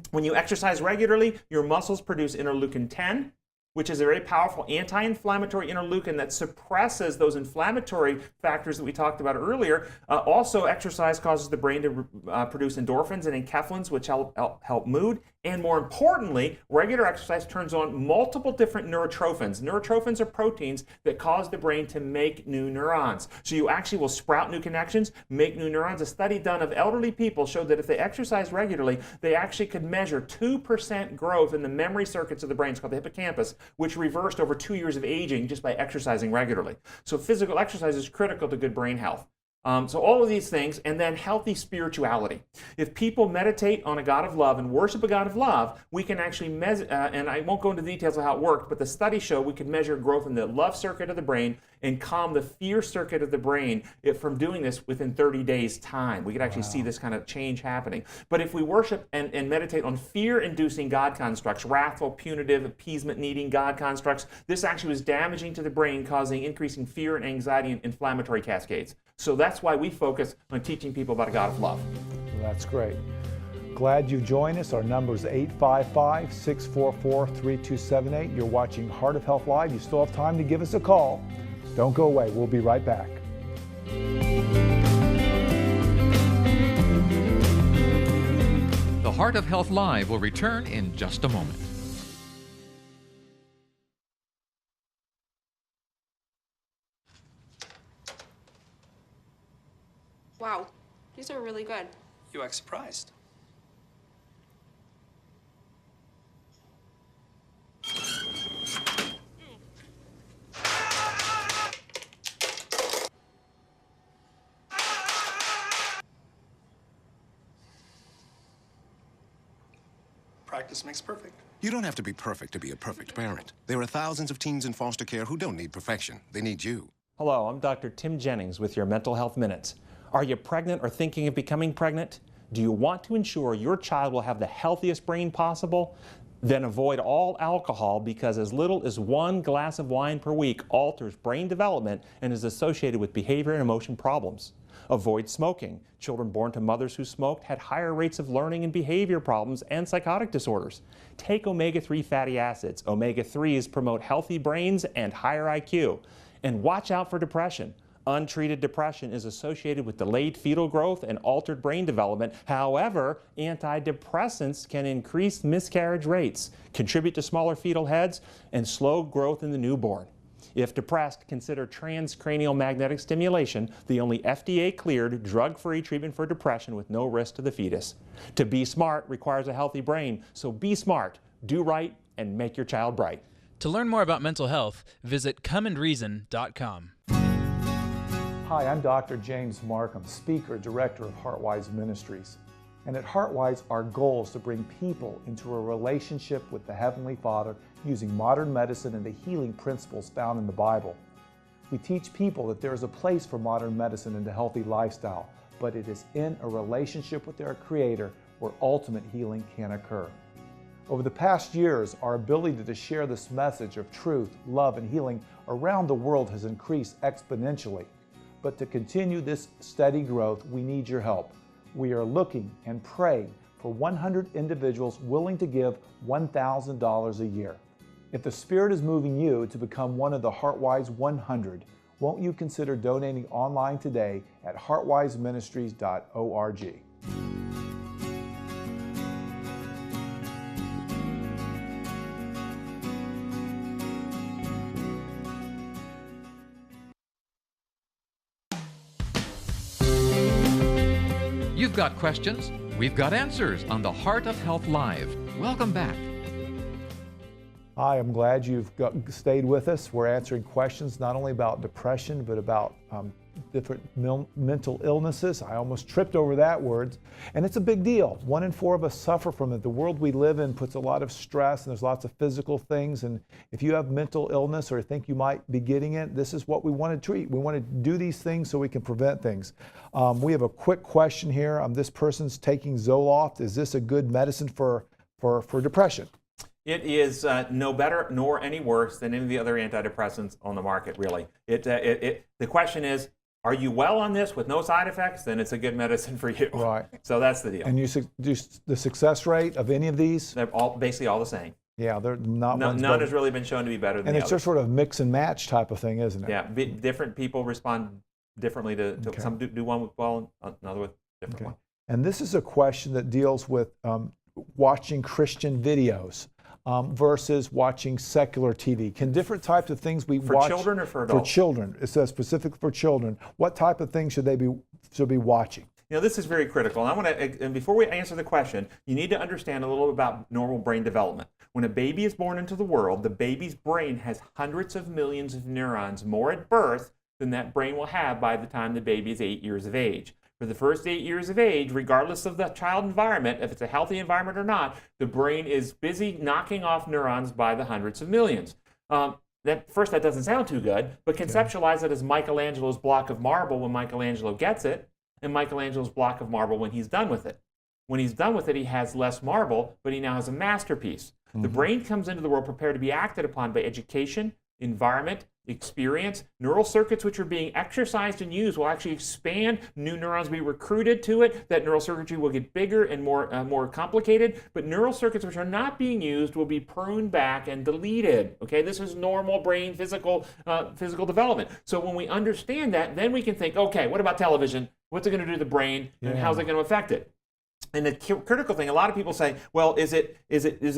When you exercise regularly, your muscles produce interleukin-10, which is a very powerful anti-inflammatory interleukin that suppresses those inflammatory factors that we talked about earlier. Also, exercise causes the brain to produce endorphins and enkephalins, which help mood. And more importantly, regular exercise turns on multiple different neurotrophins. Neurotrophins are proteins that cause the brain to make new neurons. So you actually will sprout new connections, make new neurons. A study done of elderly people showed that if they exercise regularly, they actually could measure 2% growth in the memory circuits of the brain. It's called the hippocampus, which reversed over 2 years of aging just by exercising regularly. So physical exercise is critical to good brain health. So all of these things, and then healthy spirituality. If people meditate on a God of love and worship a God of love, we can actually measure, and I won't go into details of how it worked, but the studies show we can measure growth in the love circuit of the brain and calm the fear circuit of the brain from doing this within 30 days' time. We could actually see this kind of change happening. But if we worship and meditate on fear-inducing God constructs, wrathful, punitive, appeasement-needing God constructs, this actually was damaging to the brain, causing increasing fear and anxiety and inflammatory cascades. So that's why we focus on teaching people about a God of love. Well, that's great. Glad you joined us. Our number is 855-644-3278. You're watching Heart of Health Live. You still have time to give us a call. Don't go away. We'll be right back. The Heart of Health Live will return in just a moment. Wow, these are really good. You act surprised. Practice makes perfect. You don't have to be perfect to be a perfect parent. There are thousands of teens in foster care who don't need perfection. They need you. Hello, I'm Dr. Tim Jennings with your Mental Health Minutes. Are you pregnant or thinking of becoming pregnant? Do you want to ensure your child will have the healthiest brain possible? Then avoid all alcohol, because as little as 1 glass of wine per week alters brain development and is associated with behavior and emotion problems. Avoid smoking. Children born to mothers who smoked had higher rates of learning and behavior problems and psychotic disorders. Take omega-3 fatty acids. Omega-3s promote healthy brains and higher IQ. And watch out for depression. Untreated depression is associated with delayed fetal growth and altered brain development. However, antidepressants can increase miscarriage rates, contribute to smaller fetal heads, and slow growth in the newborn. If depressed, consider transcranial magnetic stimulation, the only FDA-cleared, drug-free treatment for depression with no risk to the fetus. To be smart requires a healthy brain, so be smart, do right, and make your child bright. To learn more about mental health, visit comeandreason.com. Hi, I'm Dr. James Markham, speaker, director of Heartwise Ministries. And at Heartwise, our goal is to bring people into a relationship with the Heavenly Father using modern medicine and the healing principles found in the Bible. We teach people that there is a place for modern medicine and a healthy lifestyle, but it is in a relationship with their Creator where ultimate healing can occur. Over the past years, our ability to share this message of truth, love, and healing around the world has increased exponentially. But to continue this steady growth, we need your help. We are looking and praying for 100 individuals willing to give $1,000 a year. If the Spirit is moving you to become one of the Heartwise 100, won't you consider donating online today at heartwiseministries.org. You've got questions, we've got answers on the Heart of Health Live. Welcome back. Hi, I'm glad you've stayed with us. We're answering questions not only about depression, but about different mental illnesses. I almost tripped over that word. And it's a big deal. 1 in 4 of us suffer from it. The world we live in puts a lot of stress, and there's lots of physical things. And if you have mental illness or think you might be getting it, this is what we want to treat. We want to do these things so we can prevent things. We have a quick question here. This person's taking Zoloft. Is this a good medicine for depression? It is no better nor any worse than any of the other antidepressants on the market, really. The question is, are you well on this with no side effects? Then it's a good medicine for you. Right. So that's the deal. And the success rate of any of these? They're basically all the same. Yeah, they're not. None has really been shown to be better than the others. And it's others. just sort of mix and match type of thing, isn't it? Yeah, different people respond differently to okay. Some do one well, another with different one. And this is a question that deals with watching Christian videos. Versus watching secular TV. Can different types of things we watch? For children or for adults? For children. It says specifically for children. What type of things should they be watching? You know, this is very critical. And and before we answer the question, you need to understand a little about normal brain development. When a baby is born into the world, the baby's brain has hundreds of millions of neurons more at birth than that brain will have by the time the baby is 8 years of age. For the first 8 years of age, regardless of the child environment, if it's a healthy environment or not, the brain is busy knocking off neurons by the hundreds of millions. That doesn't sound too good, but conceptualize it as Michelangelo's block of marble when Michelangelo gets it, and Michelangelo's block of marble when he's done with it. When he's done with it, he has less marble, but he now has a masterpiece. Mm-hmm. The brain comes into the world prepared to be acted upon by education, environment, experience. Neural circuits which are being exercised and used will actually expand. New neurons will be recruited to it. That neural circuitry will get bigger and more complicated. But neural circuits which are not being used will be pruned back and deleted. Okay, this is normal brain physical development. So when we understand that, then we can think, okay, what about television? What's it going to do to the brain, and how's it going to affect it? And the critical thing, a lot of people say, well, is it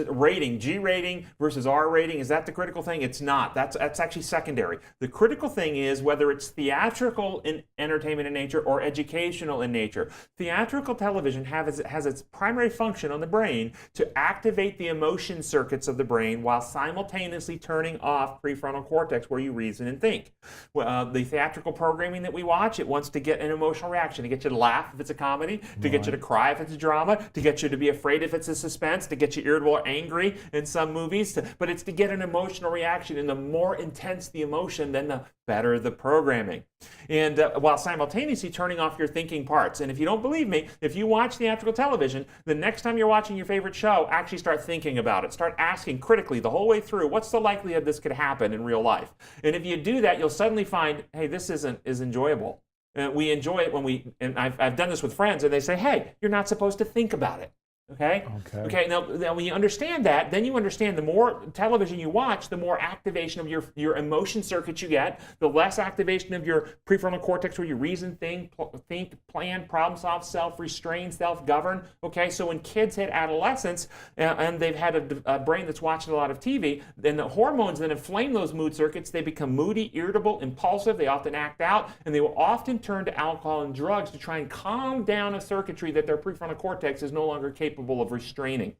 rating, G rating versus R rating? Is that the critical thing? It's not. That's actually secondary. The critical thing is whether it's theatrical in entertainment in nature or educational in nature. Theatrical television has its primary function on the brain to activate the emotion circuits of the brain while simultaneously turning off prefrontal cortex where you reason and think. The theatrical programming that we watch, it wants to get an emotional reaction, to get you to laugh if it's a comedy, to get you to cry if it's a drama, to get you to be afraid if it's a suspense, to get you irritable or angry in some movies, but it's to get an emotional reaction. And the more intense the emotion, then the better the programming. And while simultaneously turning off your thinking parts. And if you don't believe me, if you watch theatrical television, the next time you're watching your favorite show, actually start thinking about it. Start asking critically the whole way through, what's the likelihood this could happen in real life? And if you do that, you'll suddenly find, hey, this isn't as enjoyable. We enjoy it when and I've done this with friends, and they say, hey, you're not supposed to think about it. Okay. Now when you understand that, then you understand the more television you watch, the more activation of your emotion circuits you get, the less activation of your prefrontal cortex where you reason, think, plan, problem solve, self-restrain, self-govern. Okay, so when kids hit adolescence and they've had a brain that's watching a lot of TV, then the hormones that inflame those mood circuits, they become moody, irritable, impulsive. They often act out, and they will often turn to alcohol and drugs to try and calm down a circuitry that their prefrontal cortex is no longer capable of restraining.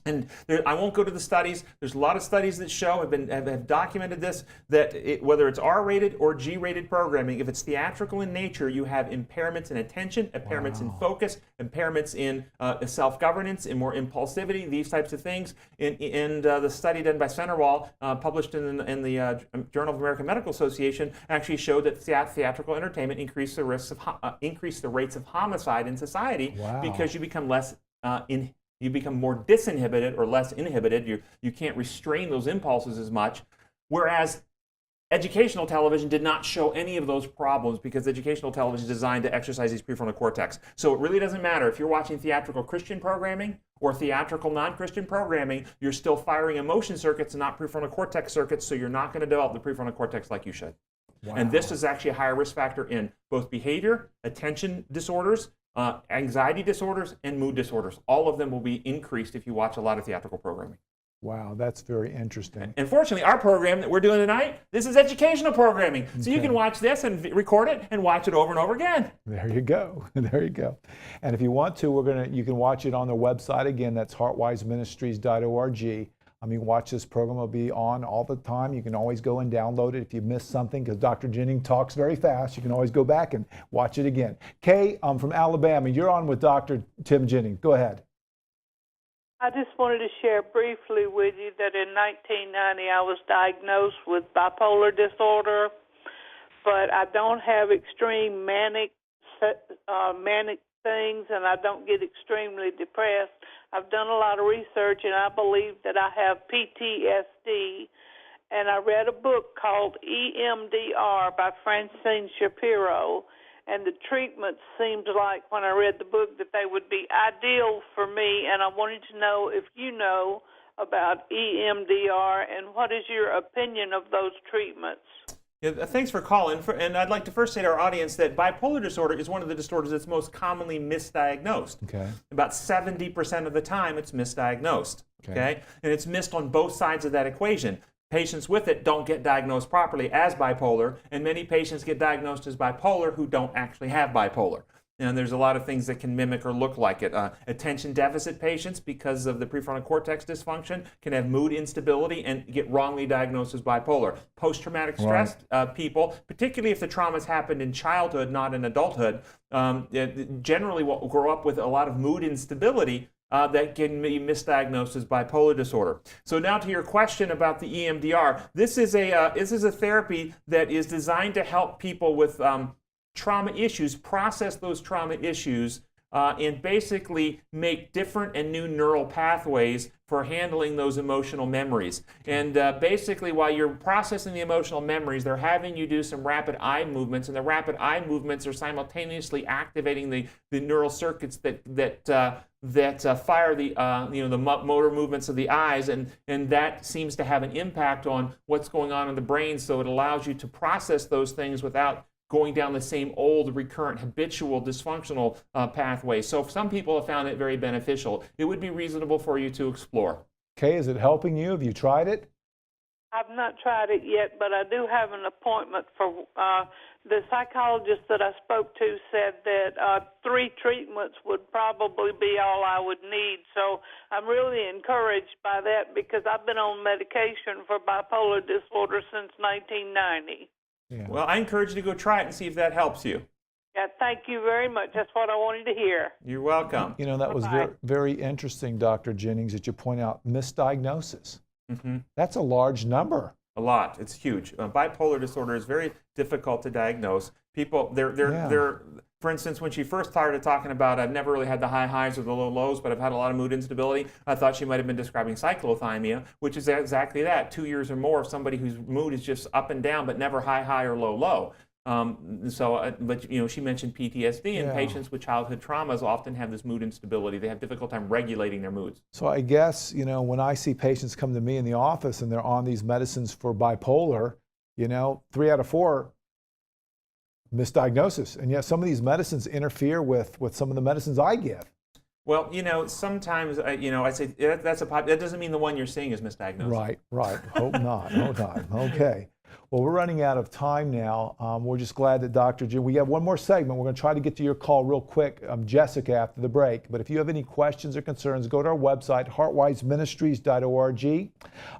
And I won't go to the studies. There's a lot of studies that show, have documented this, that whether it's R-rated or G-rated programming, if it's theatrical in nature, you have impairments in attention, impairments in focus, impairments in self-governance, in more impulsivity, these types of things. And the study done by Centerwall, published in the Journal of American Medical Association, actually showed that theatrical entertainment increased the rates of homicide in society because you become less you become more disinhibited or less inhibited. You can't restrain those impulses as much. Whereas educational television did not show any of those problems because educational television is designed to exercise these prefrontal cortex. So it really doesn't matter if you're watching theatrical Christian programming or theatrical non-Christian programming, you're still firing emotion circuits and not prefrontal cortex circuits, so you're not going to develop the prefrontal cortex like you should. And this is actually a higher risk factor in both behavior, attention disorders, anxiety disorders, and mood disorders. All of them will be increased if you watch a lot of theatrical programming. Wow, that's very interesting. And fortunately, our program that we're doing tonight, this is educational programming. So you can watch this and record it and watch it over and over again. There you go. There you go. And if you want to, you can watch it on their website. Again, that's heartwiseministries.org. You can watch this program. It'll be on all the time. You can always go and download it if you missed something, because Dr. Jennings talks very fast. You can always go back and watch it again. Kay, I'm from Alabama. You're on with Dr. Tim Jennings. Go ahead. I just wanted to share briefly with you that in 1990 I was diagnosed with bipolar disorder, but I don't have extreme manic things, and I don't get extremely depressed. I've done a lot of research, and I believe that I have PTSD, and I read a book called EMDR by Francine Shapiro, and the treatments seemed like, when I read the book, that they would be ideal for me, and I wanted to know if you know about EMDR, and what is your opinion of those treatments? Yeah, thanks for calling. And I'd like to first say to our audience that bipolar disorder is one of the disorders that's most commonly misdiagnosed. Okay. About 70% of the time, it's misdiagnosed. Okay. And it's missed on both sides of that equation. Patients with it don't get diagnosed properly as bipolar, and many patients get diagnosed as bipolar who don't actually have bipolar. And there's a lot of things that can mimic or look like it. Attention deficit patients, because of the prefrontal cortex dysfunction, can have mood instability and get wrongly diagnosed as bipolar. Post-traumatic stress people, particularly if the trauma's happened in childhood, not in adulthood, generally will grow up with a lot of mood instability that can be misdiagnosed as bipolar disorder. So now to your question about the EMDR. This is a therapy that is designed to help people with trauma issues, process those trauma issues, and basically make different and new neural pathways for handling those emotional memories. And basically, while you're processing the emotional memories, they're having you do some rapid eye movements, and the rapid eye movements are simultaneously activating the neural circuits that fire the motor movements of the eyes, and that seems to have an impact on what's going on in the brain. So it allows you to process those things without going down the same old, recurrent, habitual, dysfunctional pathway. So some people have found it very beneficial. It would be reasonable for you to explore. Kay, is it helping you? Have you tried it? I've not tried it yet, but I do have an appointment for the psychologist that I spoke to said that 3 treatments would probably be all I would need. So I'm really encouraged by that, because I've been on medication for bipolar disorder since 1990. Yeah. Well, I encourage you to go try it and see if that helps you. Yeah, thank you very much. That's what I wanted to hear. You're welcome. You know, that was very, very interesting, Dr. Jennings, that you point out misdiagnosis. Mm-hmm. That's a large number. A lot. It's huge. Bipolar disorder is very difficult to diagnose. People, they're, for instance, when she first started talking about, I've never really had the high highs or the low lows, but I've had a lot of mood instability, I thought she might have been describing cyclothymia, which is exactly that, 2 years or more of somebody whose mood is just up and down, but never high, high or low, low. But you know, she mentioned PTSD, and patients with childhood traumas often have this mood instability. They have difficult time regulating their moods. So I guess, you know, when I see patients come to me in the office and they're on these medicines for bipolar, you know, 3 out of 4 misdiagnosis. And yet some of these medicines interfere with some of the medicines I give. Well, you know, sometimes, you know, I say that doesn't mean the one you're seeing is misdiagnosed. Right. Hope not. Okay. Well, we're running out of time now. We're just glad that Dr. Jim, we have one more segment. We're going to try to get to your call real quick, Jessica, after the break. But if you have any questions or concerns, go to our website, heartwiseministries.org.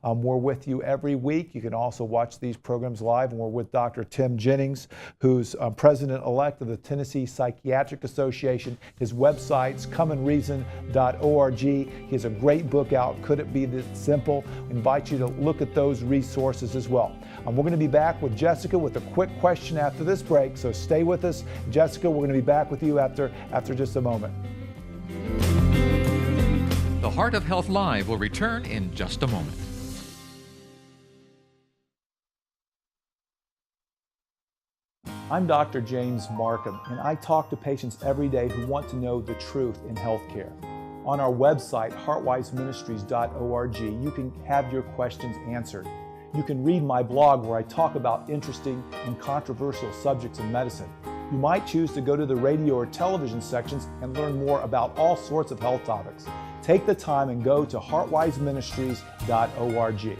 We're with you every week. You can also watch these programs live, and we're with Dr. Tim Jennings, who's president-elect of the Tennessee Psychiatric Association. His website's comeandreason.org. He has a great book out, Could It Be This Simple? I invite you to look at those resources as well. We're going to be back with Jessica with a quick question after this break, so stay with us. Jessica, we're going to be back with you after just a moment. The Heart of Health Live will return in just a moment. I'm Dr. James Markham, and I talk to patients every day who want to know the truth in healthcare. On our website, heartwiseministries.org, you can have your questions answered. You can read my blog where I talk about interesting and controversial subjects in medicine. You might choose to go to the radio or television sections and learn more about all sorts of health topics. Take the time and go to heartwiseministries.org.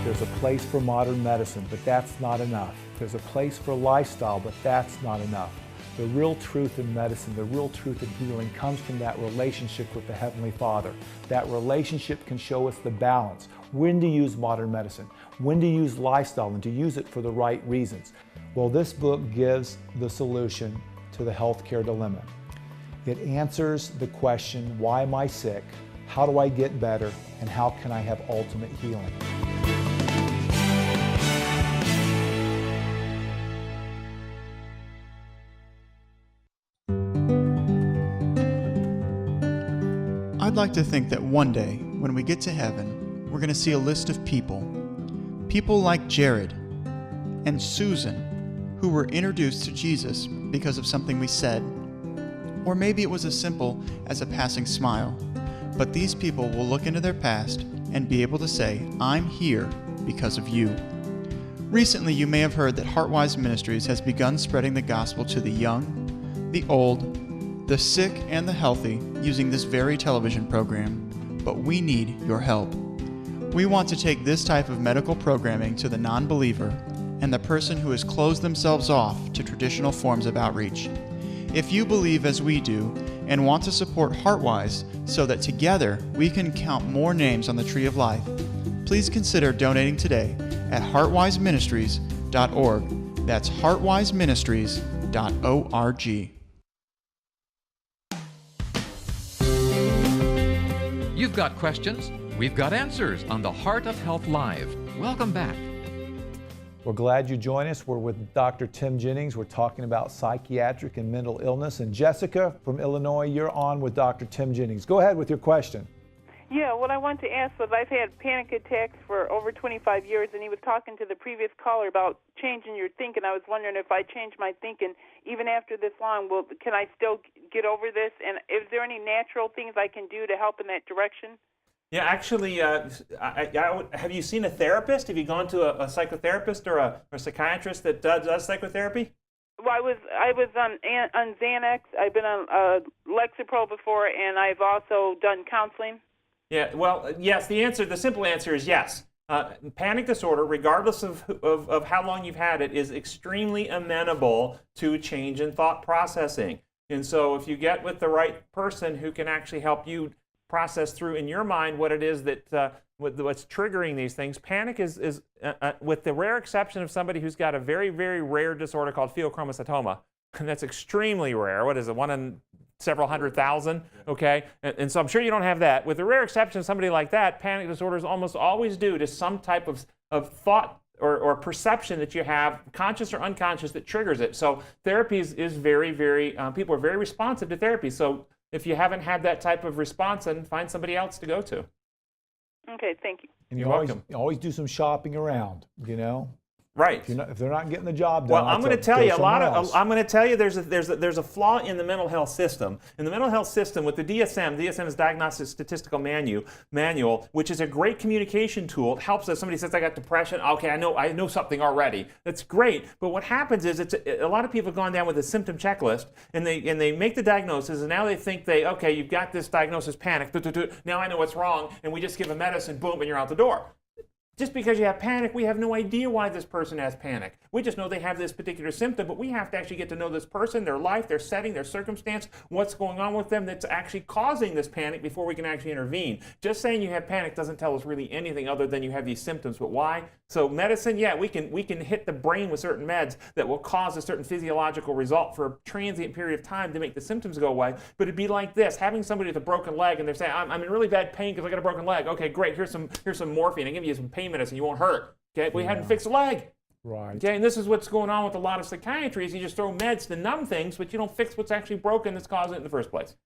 There's a place for modern medicine, but that's not enough. There's a place for lifestyle, but that's not enough. The real truth in medicine, the real truth in healing comes from that relationship with the Heavenly Father. That relationship can show us the balance, when to use modern medicine, when to use lifestyle, and to use it for the right reasons. Well, this book gives the solution to the healthcare dilemma. It answers the question, why am I sick? How do I get better? And how can I have ultimate healing? I'd like to think that one day, when we get to heaven, we're going to see a list of people like Jared and Susan, who were introduced to Jesus because of something we said. Or maybe it was as simple as a passing smile. But these people will look into their past and be able to say, I'm here because of you. Recently, you may have heard that Heartwise Ministries has begun spreading the gospel to the young, the old, the sick, and the healthy using this very television program. But we need your help. We want to take this type of medical programming to the non-believer and the person who has closed themselves off to traditional forms of outreach. If you believe as we do and want to support Heartwise so that together we can count more names on the tree of life, please consider donating today at heartwiseministries.org. That's heartwiseministries.org. You've got questions, we've got answers on the Heart of Health Live. Welcome back. We're glad you joined us. We're with Dr. Tim Jennings. We're talking about psychiatric and mental illness. And Jessica from Illinois, you're on with Dr. Tim Jennings. Go ahead with your question. Yeah, what I want to ask was I've had panic attacks for over 25 years, and he was talking to the previous caller about changing your thinking. I was wondering if I change my thinking, even after this long, can I still get over this? And is there any natural things I can do to help in that direction? Yeah, actually, have you seen a therapist? Have you gone to a psychotherapist or a psychiatrist that does psychotherapy? Well, I was on Xanax. I've been on Lexapro before, and I've also done counseling. Yeah, well, yes, the simple answer is yes. Panic disorder, regardless of how long you've had it, is extremely amenable to change in thought processing. And so if you get with the right person who can actually help you process through in your mind what it is that what's triggering these things, panic is with the rare exception of somebody who's got a very, very rare disorder called pheochromocytoma, and that's extremely rare. What is it, 1 in several 100,000? Okay, and so I'm sure you don't have that. With the rare exception of somebody like that, panic disorder is almost always due to some type of thought or perception that you have, conscious or unconscious, that triggers it. So therapy is very, very, people are very responsive to therapy. So if you haven't had that type of response, then find somebody else to go to. Okay, thank you. And You're welcome. always do some shopping around, you know? Right. If they're not getting the job done, well, I'm going to tell you I'm going to tell you there's a flaw in the mental health system. In the mental health system, with the DSM is Diagnostic Statistical Manual, which is a great communication tool. It helps us. Somebody says, I got depression. Okay, I know something already. That's great. But what happens is a lot of people have gone down with a symptom checklist, and they make the diagnosis, and now they think okay, you've got this diagnosis, panic. Now I know what's wrong, and we just give a medicine, boom, and you're out the door. Just because you have panic, we have no idea why this person has panic. We just know they have this particular symptom, but we have to actually get to know this person, their life, their setting, their circumstance, what's going on with them that's actually causing this panic before we can actually intervene. Just saying you have panic doesn't tell us really anything other than you have these symptoms, but why? So medicine, yeah, we can hit the brain with certain meds that will cause a certain physiological result for a transient period of time to make the symptoms go away, but it'd be like this, having somebody with a broken leg and they're saying, I'm in really bad pain because I got a broken leg. Okay, great, here's some morphine, I give you some pain medicine, you won't hurt. Okay, we hadn't fixed the leg. Right. Okay, and this is what's going on with a lot of psychiatry is you just throw meds to numb things, but you don't fix what's actually broken that's causing it in the first place.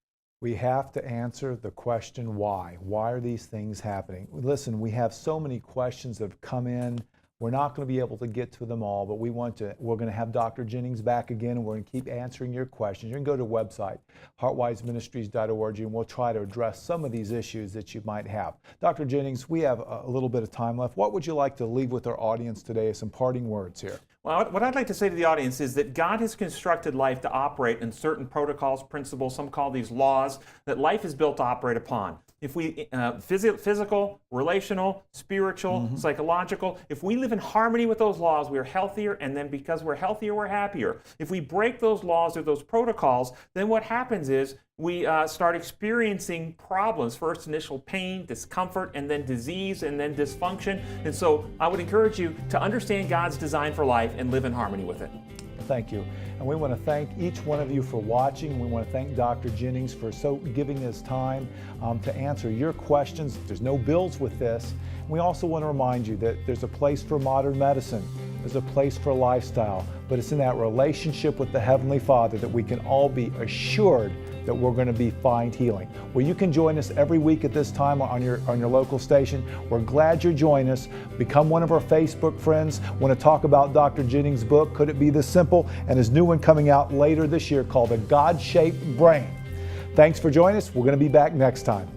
We have to answer the question why. Why are these things happening? Listen, we have so many questions that have come in. We're not going to be able to get to them all, but we're going to have Dr. Jennings back again, and we're going to keep answering your questions. You can go to the website, heartwiseministries.org, and we'll try to address some of these issues that you might have. Dr. Jennings, we have a little bit of time left. What would you like to leave with our audience today as some parting words here? Well, what I'd like to say to the audience is that God has constructed life to operate in certain protocols, principles, some call these laws, that life is built to operate upon. If we, physical, relational, spiritual, psychological, if we live in harmony with those laws, we are healthier, and then because we're healthier, we're happier. If we break those laws or those protocols, then what happens is we start experiencing problems. First, initial pain, discomfort, and then disease, and then dysfunction. And so I would encourage you to understand God's design for life and live in harmony with it. Thank you. And we want to thank each one of you for watching. We want to thank Dr. Jennings for giving his time to answer your questions. There's no bills with this. We also want to remind you that there's a place for modern medicine. There's a place for lifestyle, but it's in that relationship with the Heavenly Father that we can all be assured that we're going to find healing. Well, you can join us every week at this time on your local station. We're glad you're joining us. Become one of our Facebook friends. Want to talk about Dr. Jennings' book, Could It Be This Simple? And his new one coming out later this year called The God-Shaped Brain. Thanks for joining us. We're going to be back next time.